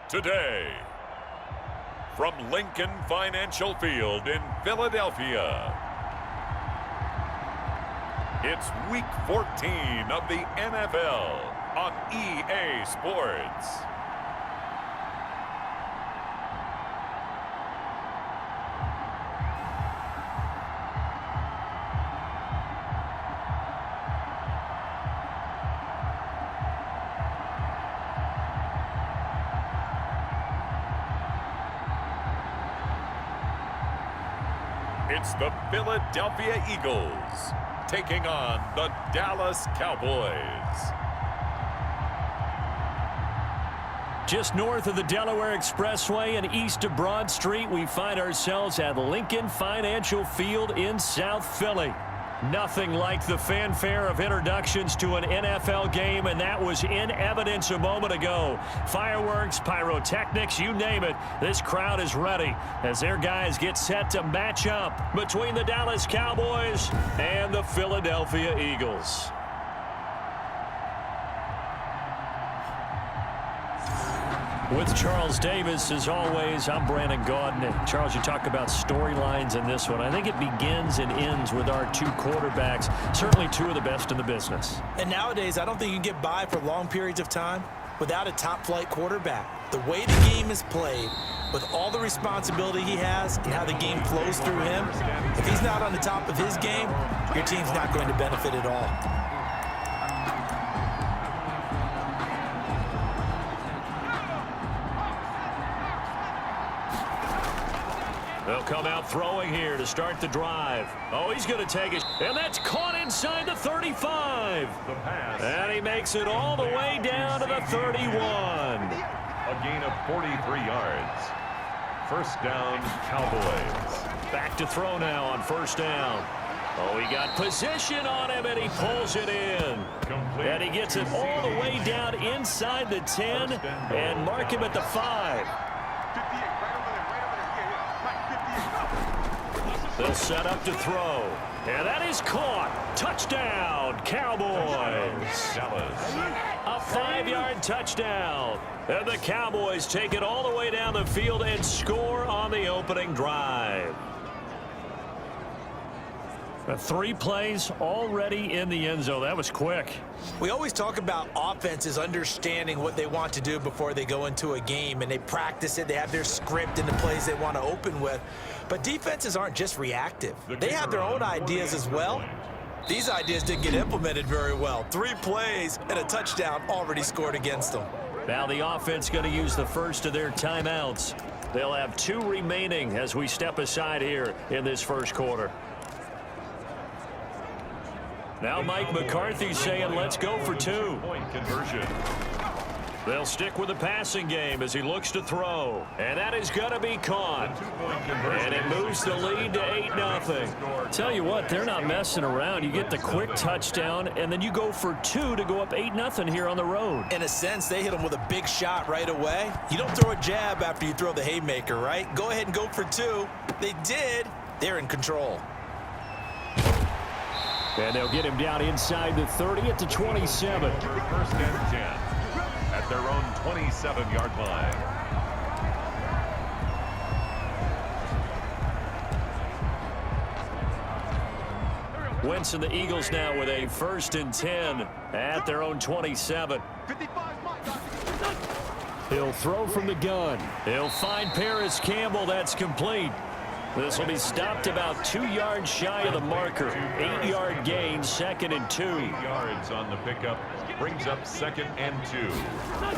today. From Lincoln Financial Field in Philadelphia, it's Week 14 of the NFL on EA Sports. It's the Philadelphia Eagles taking on the Dallas Cowboys. Just north of the Delaware Expressway and east of Broad Street, we find ourselves at Lincoln Financial Field in South Philly. Nothing like the fanfare of introductions to an NFL game, and that was in evidence a moment ago. Fireworks, pyrotechnics, you name it. This crowd is ready as their guys get set to match up between the Dallas Cowboys and the Philadelphia Eagles. With Charles Davis, as always, I'm Brandon Gaudin. And Charles, you talk about storylines in this one. I think it begins and ends with our two quarterbacks, certainly two of the best in the business. And nowadays, I don't think you can get by for long periods of time without a top-flight quarterback. The way the game is played, with all the responsibility he has and how the game flows through him, if he's not on the top of his game, your team's not going to benefit at all. They'll come out throwing here to start the drive. Oh, he's going to take it. And that's caught inside the 35. And he makes it all the way down to the 31. A gain of 43 yards. First down, Cowboys. Back to throw now on first down. Oh, he got position on him, and he pulls it in. And he gets it all the way down inside the 10 and mark him at the 5. They'll set up to throw. And that is caught. Touchdown, Cowboys. A 5-yard touchdown. And the Cowboys take it all the way down the field and score on the opening drive. 3 plays already in the end zone. That was quick. We always talk about offenses understanding what they want to do before they go into a game, and they practice it. They have their script and the plays they want to open with. But defenses aren't just reactive. They have their own ideas as well. These ideas didn't get implemented very well. 3 plays and a touchdown already scored against them. Now the offense going to use the first of their timeouts. They'll have 2 remaining as we step aside here in this first quarter. Now Mike McCarthy saying, let's go for 2. Point conversion. They'll stick with the passing game as he looks to throw. And that is going to be caught. And it moves the lead to 8-0. Tell you what, they're not messing around. You get the quick touchdown, and then you go for 2 to go up 8-0 here on the road. In a sense, they hit him with a big shot right away. You don't throw a jab after you throw the haymaker, right? Go ahead and go for 2. They did. They're in control. And they'll get him down inside the 30 at the 27. First and 10 at their own 27-yard line. Wentz and the Eagles now with a 1st and 10 at their own 27. He'll throw from the gun. He'll find Paris Campbell. That's complete. This will be stopped about 2 yards shy of the marker. 8-yard gain, 2nd and 2. 8 yards on the pickup. Brings up 2nd and 2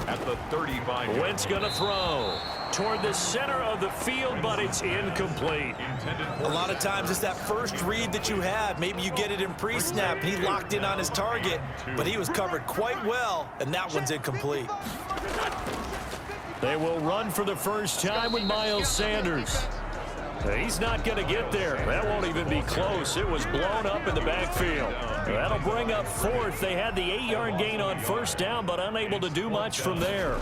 at the 35. Wentz going to throw toward the center of the field, but it's incomplete. A lot of times it's that first read that you have. Maybe you get it in pre-snap, and he locked in on his target, but he was covered quite well, and that one's incomplete. They will run for the first time with Miles Sanders. He's not going to get there. That won't even be close. It was blown up in the backfield. That'll bring up 4th. They had the 8-yard gain on first down, but unable to do much from there.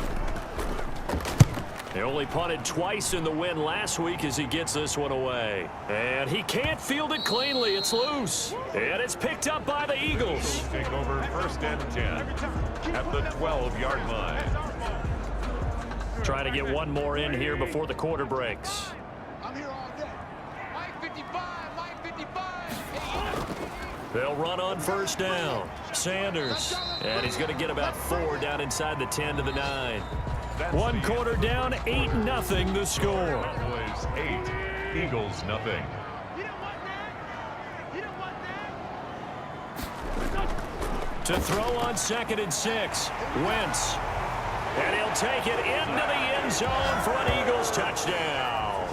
They only punted twice in the win last week as he gets this one away. And he can't field it cleanly. It's loose. And it's picked up by the Eagles. Take over 1st and 10 at the 12-yard line. Trying to get one more in here before the quarter breaks. I'm here all day. Line 55, line 55. They'll run on first down. Sanders, and he's going to get about 4 down inside the 10 to the 9. One quarter down, 8-0 the score. Cowboys 8, Eagles nothing. To throw on 2nd and 6, Wentz. And he'll take it into the end zone for an Eagles touchdown.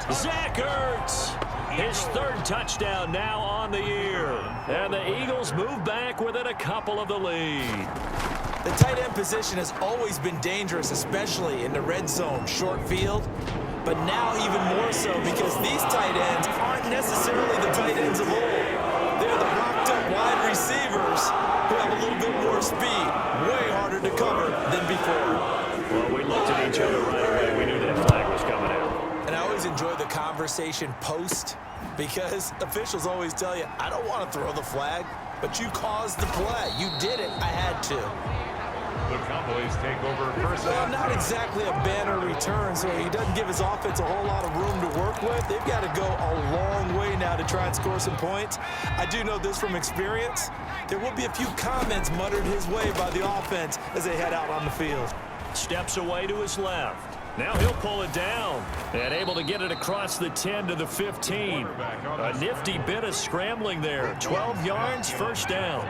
Zach Ertz, his 3rd touchdown now on the year. And the Eagles move back within a couple of the lead. The tight end position has always been dangerous, especially in the red zone, short field. But now even more so because these tight ends aren't necessarily the tight ends of old. They're the rocked-up wide receivers who have a little bit more speed, way harder to cover than before. Well, we looked at each other right away. We knew that flag was coming out. And I always enjoy the conversation post because officials always tell you, I don't want to throw the flag, but you caused the play. You did it. I had to. The Cowboys take over first. Well, not exactly a banner return, so he doesn't give his offense a whole lot of room to work with. They've got to go a long way now to try and score some points. I do know this from experience. There will be a few comments muttered his way by the offense as they head out on the field. Steps away to his left. Now he'll pull it down and able to get it across the 10 to the 15. A nifty bit of scrambling there. 12 yards, first down.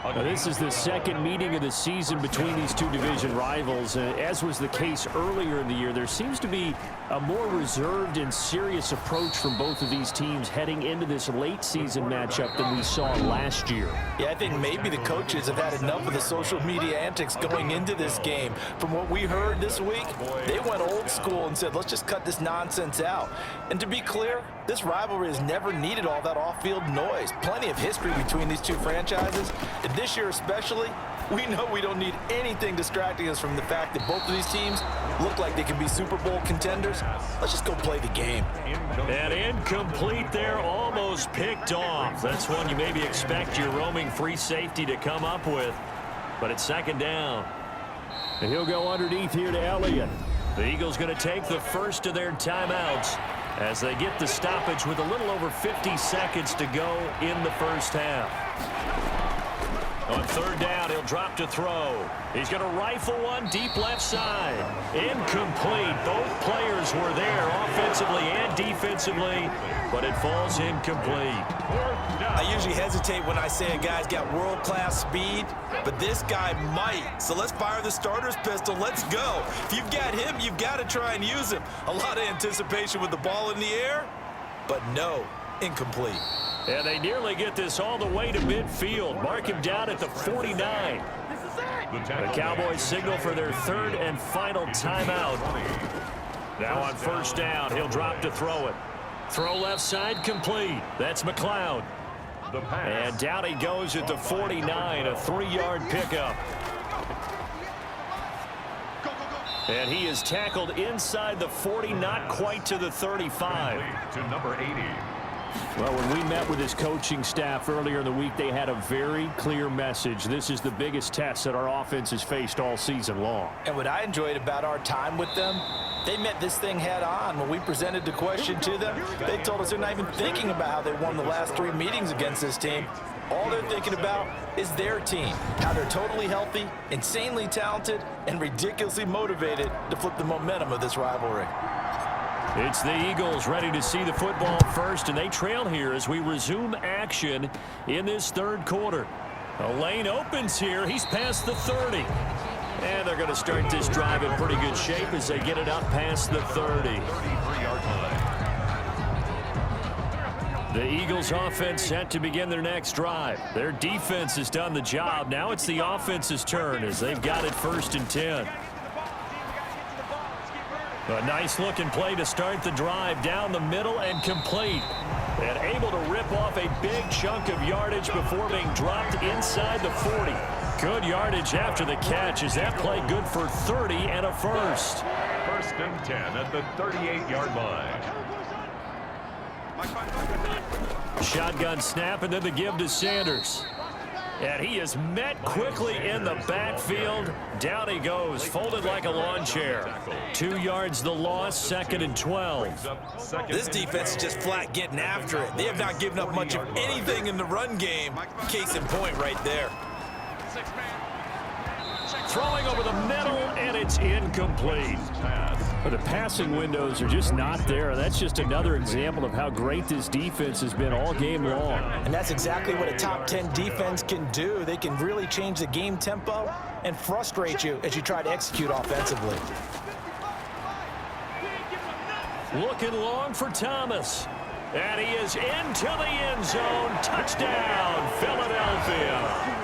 Now, this is the second meeting of the season between these two division rivals. As was the case earlier in the year, there seems to be a more reserved and serious approach from both of these teams heading into this late season matchup than we saw last year. Yeah, I think maybe the coaches have had enough of the social media antics going into this game. From what we heard this week, they went old school and said, let's just cut this nonsense out. And to be clear, this rivalry has never needed all that off-field noise. Plenty of history between these two franchises. And this year especially, we know we don't need anything distracting us from the fact that both of these teams look like they can be Super Bowl contenders. Let's just go play the game. And incomplete there, almost picked off. That's one you maybe expect your roaming free safety to come up with. But it's 2nd down. And he'll go underneath here to Elliott. The Eagles going to take the first of their timeouts as they get the stoppage with a little over 50 seconds to go in the first half. On 3rd down, he'll drop to throw. He's going to rifle one deep left side. Incomplete. Both players were there offensively and defensively, but it falls incomplete. I usually hesitate when I say a guy's got world-class speed, but this guy might. So let's fire the starter's pistol. Let's go. If you've got him, you've got to try and use him. A lot of anticipation with the ball in the air, but no, incomplete. And they nearly get this all the way to midfield. Mark him down at the 49. The Cowboys signal for their 3rd and final timeout. Now on 1st down, he'll drop to throw it. Throw left side complete. That's McLeod. And down he goes at the 49, a 3-yard pickup. And he is tackled inside the 40, not quite to the 35. To number 80. Well, when we met with his coaching staff earlier in the week, they had a very clear message. This is the biggest test that our offense has faced all season long. And what I enjoyed about our time with them, they met this thing head on. When we presented the question to them, they told us they're not even thinking about how they won the last 3 meetings against this team. All they're thinking about is their team, how they're totally healthy, insanely talented, and ridiculously motivated to flip the momentum of this rivalry. It's the Eagles ready to see the football first, and they trail here as we resume action in this 3rd quarter. A lane opens here. He's past the 30. And they're going to start this drive in pretty good shape as they get it up past the 30. 33-yard line. The Eagles offense set to begin their next drive. Their defense has done the job. Now it's the offense's turn as they've got it 1st and 10. A nice-looking play to start the drive down the middle and complete. And able to rip off a big chunk of yardage before being dropped inside the 40. Good yardage after the catch. Is that play good for 30 and a first? 1st and 10 at the 38-yard line. Shotgun snap and then the give to Sanders. And he is met quickly in the backfield. Down he goes, folded like a lawn chair. 2 yards the loss, 2nd and 12. This defense is just flat getting after it. They have not given up much of anything in the run game. Case in point right there. Throwing over the middle, and it's incomplete. But the passing windows are just not there. That's just another example of how great this defense has been all game long. And that's exactly what a top 10 defense can do. They can really change the game tempo and frustrate you as you try to execute offensively. Looking long for Thomas. And he is into the end zone. Touchdown, Philadelphia.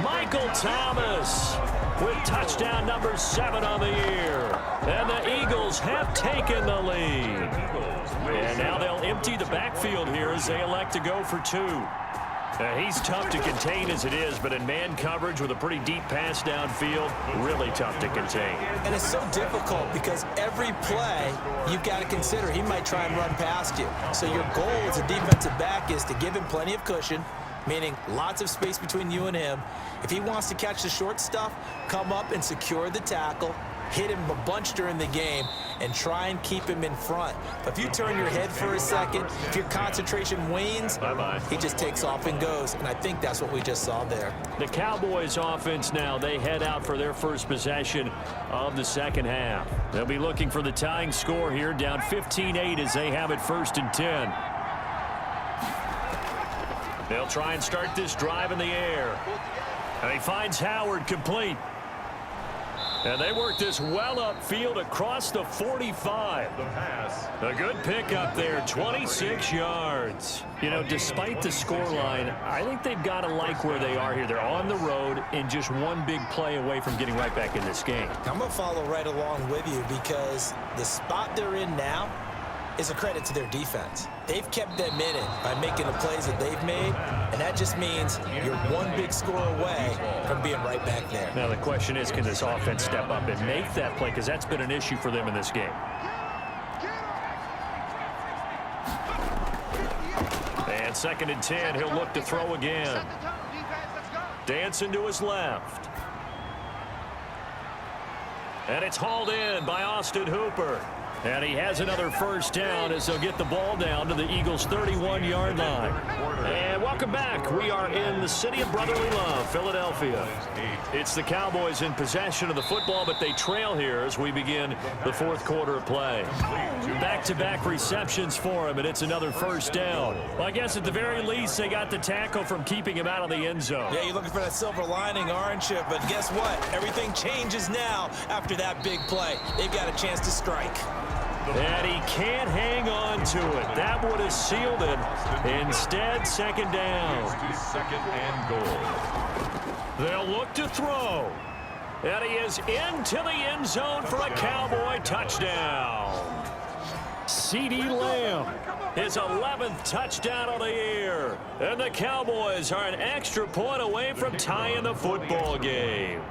Michael Thomas with touchdown number 7 on the year. And the Eagles have taken the lead. And now they'll empty the backfield here as they elect to go for 2. He's tough to contain as it is, but in man coverage with a pretty deep pass downfield, really tough to contain. And it's so difficult because every play you've got to consider he might try and run past you. So your goal as a defensive back is to give him plenty of cushion, meaning lots of space between you and him. If he wants to catch the short stuff, come up and secure the tackle, hit him a bunch during the game, and try and keep him in front. But if you turn your head for a second, if your concentration wanes, he just takes off and goes. And I think that's what we just saw there. The Cowboys offense now, they head out for their first possession of the second half. They'll be looking for the tying score here, down 15-8 as they have it 1st and 10. They'll try and start this drive in the air. And he finds Howard complete. And they work this well upfield across the 45. A good pickup there, 26 yards. You know, despite the scoreline, I think they've got to like where they are here. They're on the road and just one big play away from getting right back in this game. I'm going to follow right along with you because the spot they're in now is a credit to their defense. They've kept them in it by making the plays that they've made, and that just means you're one big score away from being right back there. Now the question is, can this offense step up and make that play? Because that's been an issue for them in this game. And 2nd and 10, he'll look to throw again. Dancing to his left. And it's hauled in by Austin Hooper. And he has another first down as they'll get the ball down to the Eagles' 31-yard line. And welcome back. We are in the city of brotherly love, Philadelphia. It's the Cowboys in possession of the football, but they trail here as we begin the 4th quarter of play. Back-to-back receptions for him, and it's another first down. Well, I guess at the very least, they got the tackle from keeping him out of the end zone. Yeah, you're looking for that silver lining, aren't you? But guess what? Everything changes now after that big play. They've got a chance to strike. And he can't hang on to it. That would have sealed it. Instead, 2nd down. 2nd and goal. They'll look to throw. And he is into the end zone for a Cowboy touchdown. CeeDee Lamb, his 11th touchdown of the year. And the Cowboys are an extra point away from tying the football game.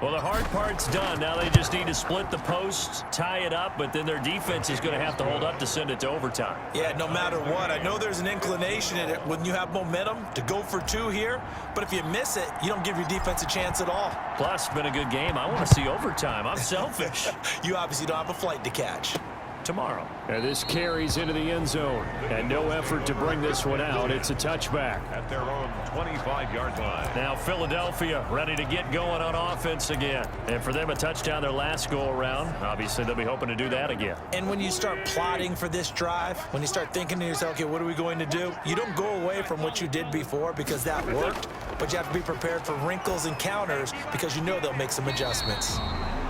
Well, the hard part's done. Now they just need to split the posts, tie it up, but then their defense is going to have to hold up to send it to overtime. Yeah, no matter what. I know there's an inclination in it when you have momentum to go for 2 here, but if you miss it, you don't give your defense a chance at all. Plus, it's been a good game. I want to see overtime. I'm selfish. You obviously don't have a flight to catch. Tomorrow. And this carries into the end zone. And no effort to bring this one out. It's a touchback. At their own 25-yard line. Now Philadelphia ready to get going on offense again. And for them, a touchdown their last go-around. Obviously, they'll be hoping to do that again. And when you start plotting for this drive, when you start thinking to yourself, okay, what are we going to do? You don't go away from what you did before because that worked, but you have to be prepared for wrinkles and counters because you know they'll make some adjustments.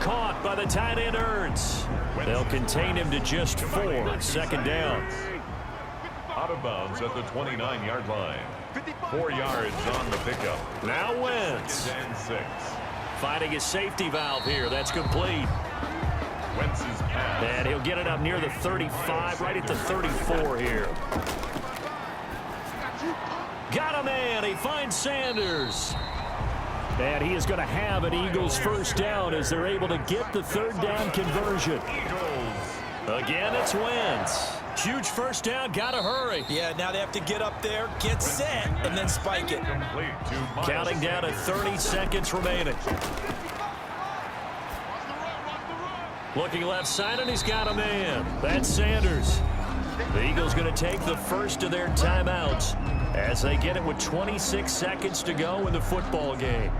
Caught by the tight end Ertz. They'll contain him to just 4. 2nd down. Out of bounds at the 29-yard line. 4 yards on the pickup. Now Wentz. And 6. Finding his safety valve here. That's complete. Wentz's pass. And he'll get it up near the 35, right at the 34 here. Got a man. He finds Sanders. And he is going to have an Eagles first down as they're able to get the 3rd down conversion. Again, it's Wentz. Huge first down, gotta hurry. Yeah, now they have to get up there, get set, and then spike it. Counting down to 30 seconds remaining. Looking left side, and he's got a man. That's Sanders. The Eagles going to take the first of their timeouts as they get it with 26 seconds to go in the football game.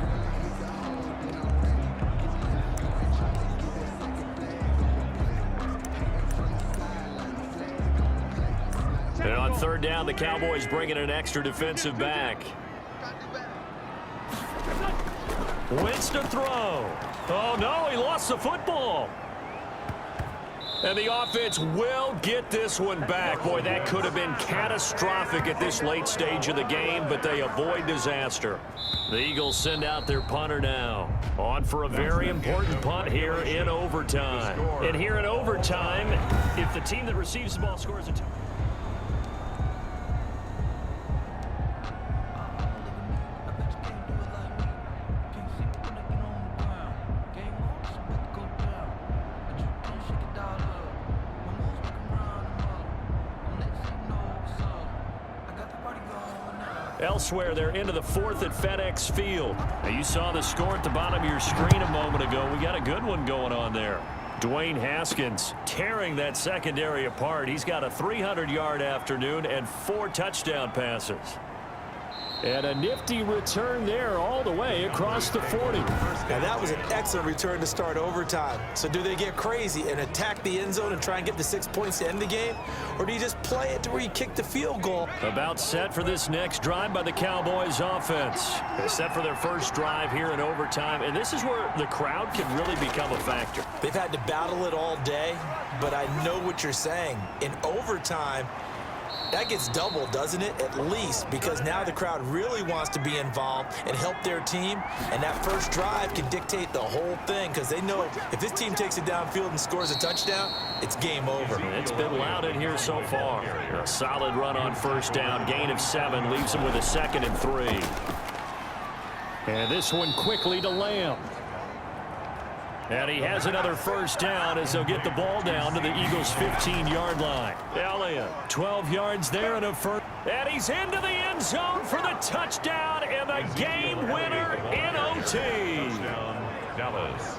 And on third down, the Cowboys bringing an extra defensive back. Wentz to throw. Oh, no, he lost the football. And the offense will get this one back. Boy, that could have been catastrophic at this late stage of the game, but they avoid disaster. The Eagles send out their punter now. On for a very important punt here in overtime. And here in overtime, if the team that receives the ball scores a touchdown. Elsewhere, they're into the fourth at FedEx Field. Now, you saw the score at the bottom of your screen a moment ago. We got a good one going on there. Dwayne Haskins tearing that secondary apart. He's got a 300-yard afternoon and 4 touchdown passes. And a nifty return there all the way across the 40. Now, that was an excellent return to start overtime. So do they get crazy and attack the end zone and try and get the 6 points to end the game? Or do you just play it to where you kick the field goal? About set for this next drive by the Cowboys offense. They're set for their first drive here in overtime. And this is where the crowd can really become a factor. They've had to battle it all day, but I know what you're saying. In overtime, that gets doubled, doesn't it? At least, because now the crowd really wants to be involved and help their team, and that first drive can dictate the whole thing because they know if this team takes it downfield and scores a touchdown, it's game over. It's been loud in here so far. A solid run on first down, gain of 7, leaves them with a 2nd and 3. And this one quickly to Lamb. And he has another first down as they'll get the ball down to the Eagles' 15-yard line. Elliott, 12 yards there and a first. And he's into the end zone for the touchdown and the game winner in OT. Dallas.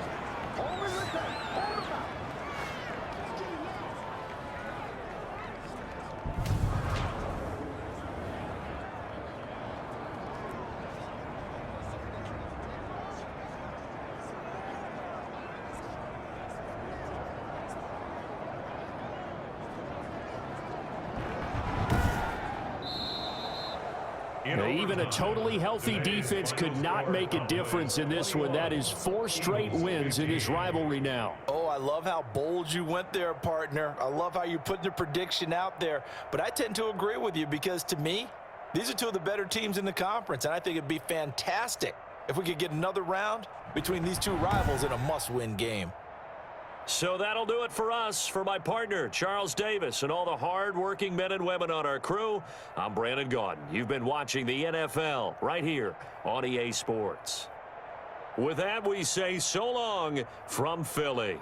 Even a totally healthy defense could not make a difference in this one. That is 4 straight wins in this rivalry now. Oh, I love how bold you went there, partner. I love how you're putting the prediction out there. But I tend to agree with you because, to me, these are 2 of the better teams in the conference, and I think it'd be fantastic if we could get another round between these 2 rivals in a must-win game. So that'll do it for us. For my partner, Charles Davis, and all the hard-working men and women on our crew, I'm Brandon Gaudin. You've been watching the NFL right here on EA Sports. With that, we say so long from Philly.